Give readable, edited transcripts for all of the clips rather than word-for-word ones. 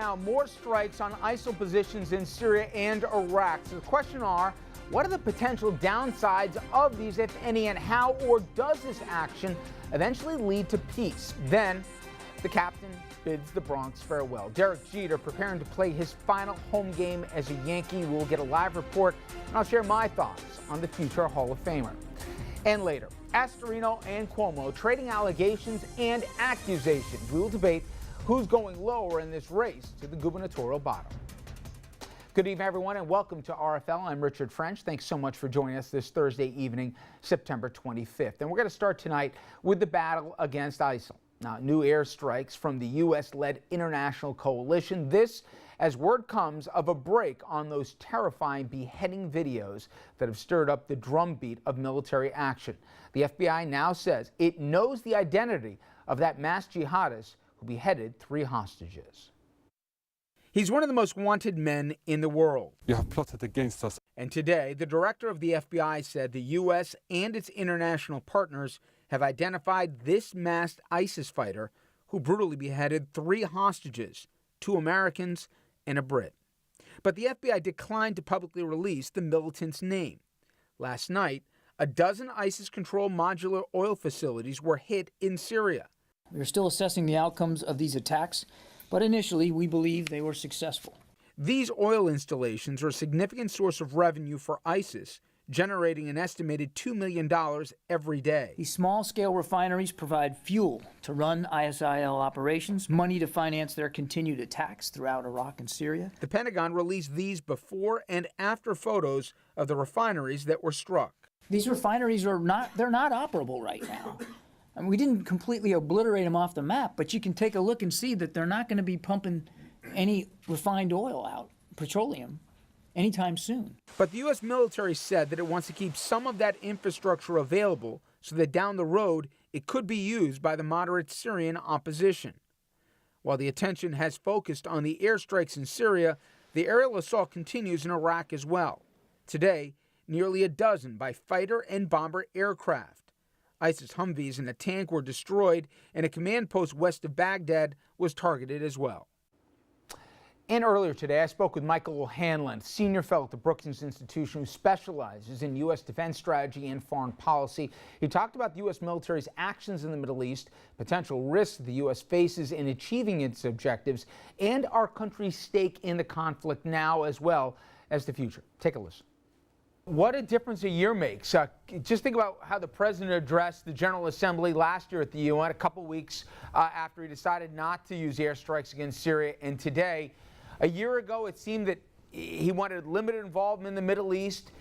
now, more strikes on ISIL positions in Syria and Iraq. So the question are, what are the potential downsides of these, if any, and how or does this action eventually lead to peace? Then the captain bids the Bronx farewell. Derek Jeter preparing to play his final home game as a Yankee. We'll get a live report, and I'll share my thoughts on the future Hall of Famer. And later, Astorino and Cuomo trading allegations and accusations. We will debate who's going lower in this race to the gubernatorial bottom. Good evening, everyone, and welcome to RFL. I'm Richard French. Thanks so much for joining us this Thursday evening, September 25th. And we're going to start tonight with the battle against ISIL. Now, new airstrikes from the U.S.-led international coalition. This as word comes of a break on those terrifying beheading videos that have stirred up the drumbeat of military action. The FBI now says it knows the identity of that mass jihadist who beheaded 3 hostages. He's one of the most wanted men in the world. You have plotted against us. And today, the director of the FBI said the U.S. and its international partners have identified this masked ISIS fighter who brutally beheaded 3 hostages, 2 Americans and a Brit. But the FBI declined to publicly release the militant's name. Last night, a dozen ISIS-controlled modular oil facilities were hit in Syria. We're still assessing the outcomes of these attacks, but initially we believe they were successful. These oil installations are a significant source of revenue for ISIS, generating an estimated $2 million every day. These small-scale refineries provide fuel to run ISIL operations, money to finance their continued attacks throughout Iraq and Syria. The Pentagon released these before and after photos of the refineries that were struck. These refineries they're not operable right now. I mean, we didn't completely obliterate them off the map, but you can take a look and see that they're not going to be pumping any refined oil out, petroleum, anytime soon. But the U.S. military said that it wants to keep some of that infrastructure available so that down the road it could be used by the moderate Syrian opposition. While the attention has focused on the airstrikes in Syria, the aerial assault continues in Iraq as well. Today, nearly a dozen by fighter and bomber aircraft. ISIS Humvees and a tank were destroyed, and a command post west of Baghdad was targeted as well. And earlier today, I spoke with Michael O'Hanlon, senior fellow at the Brookings Institution who specializes in U.S. defense strategy and foreign policy. He talked about the U.S. military's actions in the Middle East, potential risks the U.S. faces in achieving its objectives, and our country's stake in the conflict now as well as the future. Take a listen. What a difference a year makes. Just think about how the president addressed the General Assembly last year at the UN, a couple weeks after he decided not to use airstrikes against Syria, and today, a year ago, it seemed that he wanted limited involvement in the Middle East,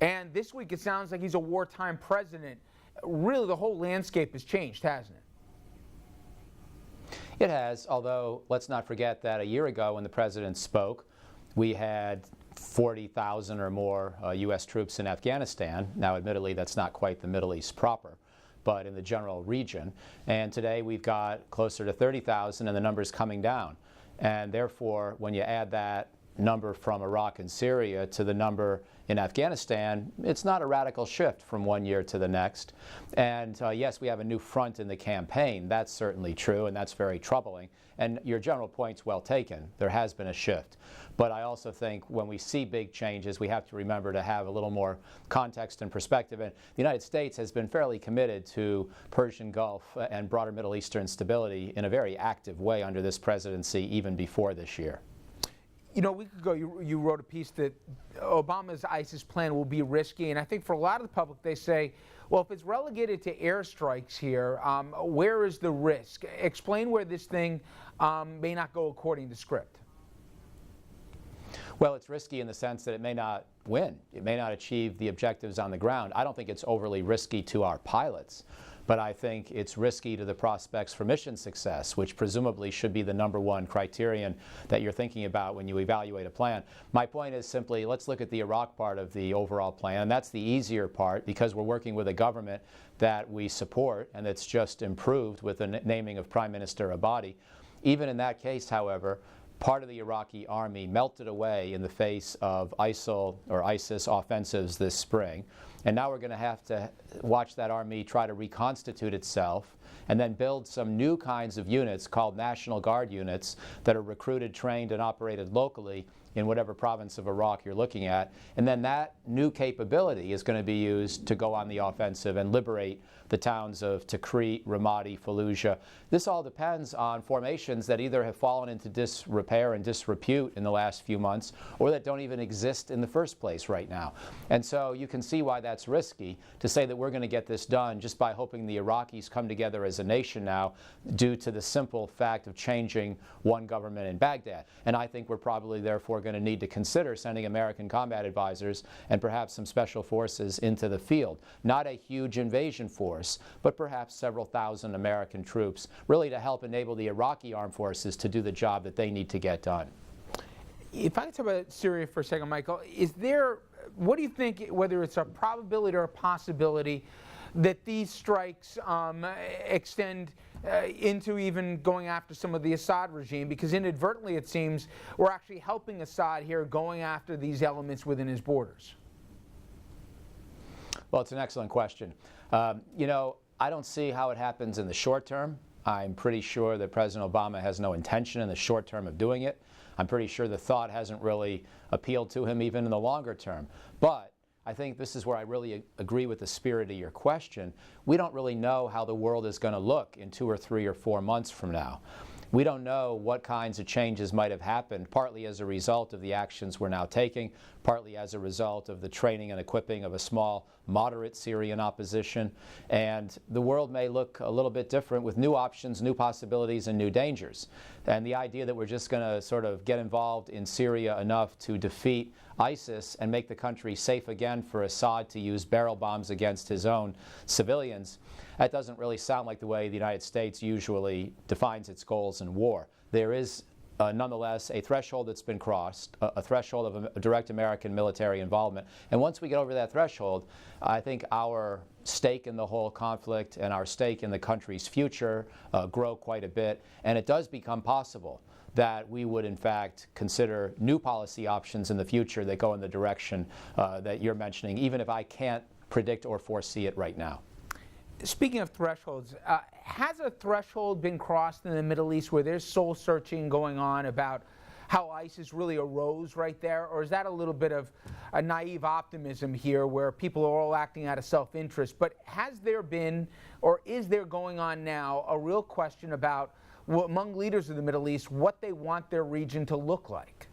and this week it sounds like he's a wartime president. Really, the whole landscape has changed, hasn't it? It has, although let's not forget that a year ago when the president spoke, we had 40,000 or more U.S. troops in Afghanistan. Now, admittedly, that's not quite the Middle East proper, but in the general region. And today we've got closer to 30,000, and the number's coming down. And therefore, when you add that number from Iraq and Syria to the number in Afghanistan, it's not a radical shift from one year to the next. And yes, we have a new front in the campaign. That's certainly true, and that's very troubling. And your general point's well taken. There has been a shift. But I also think when we see big changes, we have to remember to have a little more context and perspective. And the United States has been fairly committed to Persian Gulf and broader Middle Eastern stability in a very active way under this presidency, even before this year. You know, a week ago, you wrote a piece that Obama's ISIS plan will be risky, and I think for a lot of the public, they say, well, if it's relegated to airstrikes here, where is the risk? Explain where this thing may not go according to script. Well, it's risky in the sense that it may not win. It may not achieve the objectives on the ground. I don't think it's overly risky to our pilots, but I think it's risky to the prospects for mission success, which presumably should be the #1 criterion that you're thinking about when you evaluate a plan. My point is simply, let's look at the Iraq part of the overall plan. That's the easier part because we're working with a government that we support and that's just improved with the naming of Prime Minister Abadi. Even in that case, however, part of the Iraqi army melted away in the face of ISIL or ISIS offensives this spring. And now we're going to have to watch that army try to reconstitute itself and then build some new kinds of units called National Guard units that are recruited, trained, and operated locally in whatever province of Iraq you're looking at. And then that new capability is going to be used to go on the offensive and liberate the towns of Tikrit, Ramadi, Fallujah. This all depends on formations that either have fallen into disrepair and disrepute in the last few months, or that don't even exist in the first place right now. And so you can see why that's risky to say that we're going to get this done just by hoping the Iraqis come together as a nation now, due to the simple fact of changing one government in Baghdad. And I think we're probably therefore going to need to consider sending American combat advisors and perhaps some special forces into the field. Not a huge invasion force, but perhaps several thousand American troops, really to help enable the Iraqi armed forces to do the job that they need to get done. If I could talk about Syria for a second, Michael, what do you think, whether it's a probability or a possibility, that these strikes extend into even going after some of the Assad regime? Because inadvertently, it seems, we're actually helping Assad here, going after these elements within his borders. Well, it's an excellent question. You know, I don't see how it happens in the short term. I'm pretty sure that President Obama has no intention in the short term of doing it. I'm pretty sure the thought hasn't really appealed to him even in the longer term. But I think this is where I really agree with the spirit of your question. We don't really know how the world is going to look in 2 or 3 or 4 months from now. We don't know what kinds of changes might have happened, partly as a result of the actions we're now taking, partly as a result of the training and equipping of a small, moderate Syrian opposition. And the world may look a little bit different with new options, new possibilities, and new dangers. And the idea that we're just going to sort of get involved in Syria enough to defeat ISIS and make the country safe again for Assad to use barrel bombs against his own civilians, that doesn't really sound like the way the United States usually defines its goals in war. There is nonetheless a threshold that's been crossed, a threshold of a direct American military involvement. And once we get over that threshold, I think our stake in the whole conflict and our stake in the country's future grow quite a bit. And it does become possible that we would in fact consider new policy options in the future that go in the direction that you're mentioning, even if I can't predict or foresee it right now. Speaking of thresholds, has a threshold been crossed in the Middle East where there's soul searching going on about how ISIS really arose right there? Or is that a little bit of a naive optimism here where people are all acting out of self-interest? But has there been, or is there going on now, a real question about, among leaders of the Middle East, what they want their region to look like?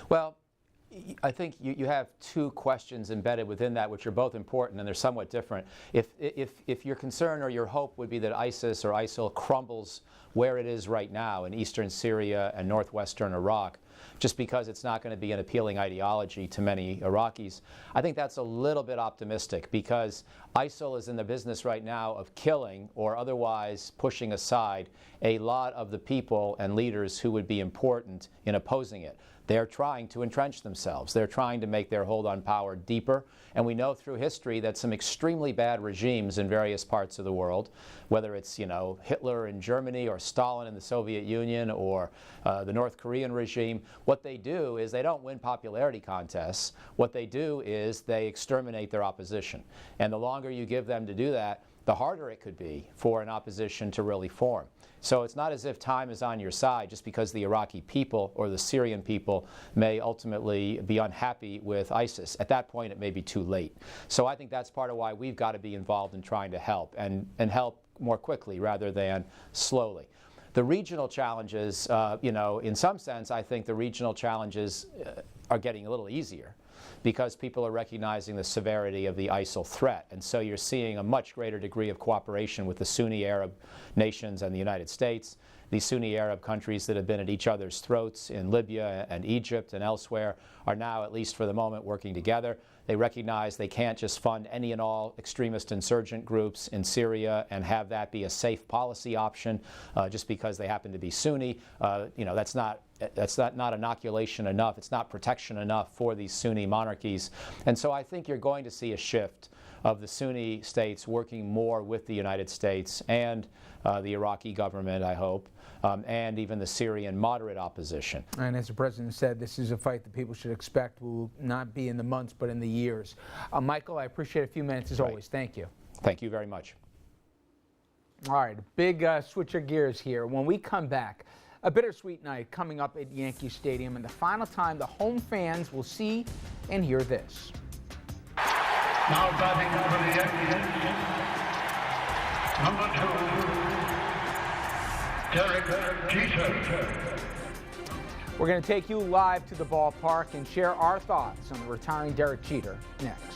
Well, I think you have two questions embedded within that, which are both important and they're somewhat different. If your concern or your hope would be that ISIS or ISIL crumbles where it is right now in eastern Syria and northwestern Iraq, just because it's not going to be an appealing ideology to many Iraqis, I think that's a little bit optimistic, because ISIL is in the business right now of killing or otherwise pushing aside a lot of the people and leaders who would be important in opposing it. They're trying to entrench themselves. They're trying to make their hold on power deeper. And we know through history that some extremely bad regimes in various parts of the world, whether it's, Hitler in Germany or Stalin in the Soviet Union or the North Korean regime, what they do is they don't win popularity contests. What they do is they exterminate their opposition. And the longer you give them to do that, the harder it could be for an opposition to really form. So it's not as if time is on your side just because the Iraqi people or the Syrian people may ultimately be unhappy with ISIS. At that point, it may be too late. So I think that's part of why we've got to be involved in trying to help, and help more quickly rather than slowly. The regional challenges, in some sense, I think the regional challenges are getting a little easier, because people are recognizing the severity of the ISIL threat. And so you're seeing a much greater degree of cooperation with the Sunni Arab nations and the United States. These Sunni Arab countries that have been at each other's throats in Libya and Egypt and elsewhere are now, at least for the moment, working together. They recognize they can't just fund any and all extremist insurgent groups in Syria and have that be a safe policy option just because they happen to be Sunni. That's not inoculation enough. It's not protection enough for these Sunni monarchies. And so I think you're going to see a shift of the Sunni states working more with the United States and the Iraqi government, I hope, and even the Syrian moderate opposition. And as the President said, this is a fight that people should expect will not be in the months but in the years. Michael, I appreciate a few minutes as always. Thank you. Thank you very much. All right, big switch of gears here. When we come back, a bittersweet night coming up at Yankee Stadium, and the final time the home fans will see and hear this. Now batting for the Yankees, number 2, Derek Jeter. We're going to take you live to the ballpark and share our thoughts on the retiring Derek Jeter next.